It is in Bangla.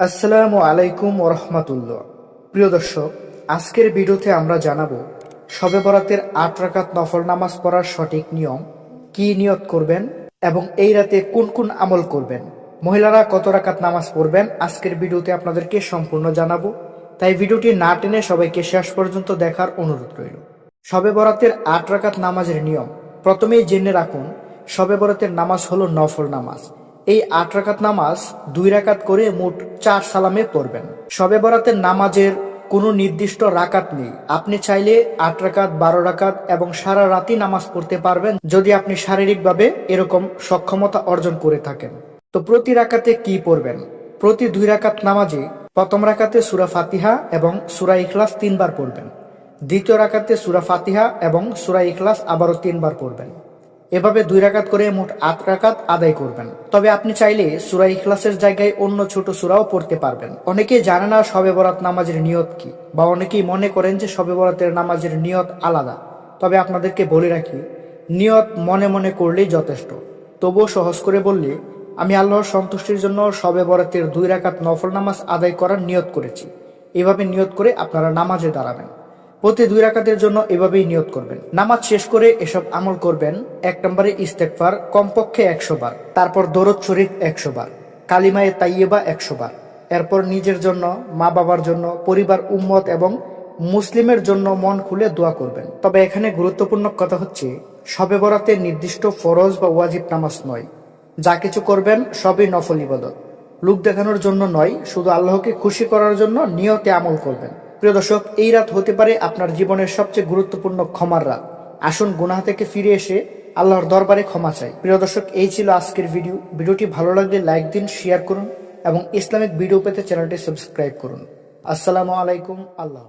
আসসালামু আলাইকুম ওরহমাতুল্লাহ। প্রিয় দর্শক, আজকের ভিডিওতে আমরা জানাবো শবে বরাতের ৮ রাকাত নফল নামাজ পড়ার সঠিক নিয়ম, কি নিয়ত করবেন এবং এই রাতে কোন কোন আমল করবেন, মহিলারা কত রাকাত নামাজ পড়বেন। আজকের ভিডিওতে আপনাদেরকে সম্পূর্ণ জানাবো, তাই ভিডিওটি না টেনে সবাইকে শেষ পর্যন্ত দেখার অনুরোধ রইল। শবে বরাতের ৮ রাকাত নামাজের নিয়ম। প্রথমেই জেনে রাখুন, শবে বরাতের নামাজ হলো নফল নামাজ। এই ৮ রাকাত নামাজ ২ রাকাত করে মোট ৪ সালামে পড়বেন। শবে বরাতের নামাজের কোনো নির্দিষ্ট রাকাত নেই। আপনি চাইলে ৮ রাকাত, ১২ রাকাত এবং সারা রাতই নামাজ পড়তে পারবেন, যদি আপনি শারীরিকভাবে এরকম সক্ষমতা অর্জন করে থাকেন। তো প্রতি রাকাতে কি পড়বেন? প্রতি ২ রাকাত নামাজে প্রথম রাকাতে সূরা ফাতিহা এবং সূরা ইখলাস ৩ বার পড়বেন। দ্বিতীয় রাকাতে সূরা ফাতিহা এবং সূরা ইখলাস আবারও ৩ বার পড়বেন। এভাবে ২ রাকাত করে মোট ৮ রাকাত আদায় করবেন। তবে আপনি চাইলে সূরা ইখলাসের জায়গায় অন্য ছোট সূরাও পড়তে পারবেন। অনেকেই জানে না শবে বরাত নামাজের নিয়ত কি, বা অনেকেই মনে করেন যে শবে বরাতের নামাজের নিয়ত আলাদা। তবে আপনাদেরকে বলে রাখি, নিয়ত মনে মনে করলেই যথেষ্ট। তবুও সহজ করে বললে, আমি আল্লাহর সন্তুষ্টির জন্য শবে বরাতের ২ রাকাত নফল নামাজ আদায় করার নিয়ত করেছি। এভাবে নিয়ত করে আপনারা নামাজে দাঁড়াবেন। প্রতি ২ রাকাতের জন্য এভাবেই নিয়ত করবেন। নামাজ শেষ করে এসব আমল করবেন। ১ নম্বরে ইস্তেগফার কমপক্ষে ১০০ বার, তারপর দরুদ শরীফ ১০০ বার, কালিমায়ে তাইয়্যিবা ১০০ বার। এরপর নিজের জন্য, মা বাবার জন্য, পরিবার, উম্মত এবং মুসলিমের জন্য মন খুলে দোয়া করবেন। তবে এখানে গুরুত্বপূর্ণ কথা হচ্ছে, শবে বরাতে নির্দিষ্ট ফরজ বা ওয়াজিব নামাজ নয়। যা কিছু করবেন সবই নফল ইবাদত। লোক দেখানোর জন্য নয়, শুধু আল্লাহকে খুশি করার জন্য নিয়তে আমল করবেন। প্রিয় দর্শক, এই রাত হতে পারে আপনার জীবনের সবচেয়ে গুরুত্বপূর্ণ ক্ষমার রাত। আসুন গুনাহ থেকে ফিরে এসে আল্লাহর দরবারে ক্ষমা চাই। প্রিয় দর্শক, এই ছিল আজকের ভিডিওটি ভালো লাগলে লাইক দিন, শেয়ার করুন এবং ইসলামিক ভিডিও পেতে চ্যানেলটি সাবস্ক্রাইব করুন। আসসালামু আলাইকুম। আল্লাহ।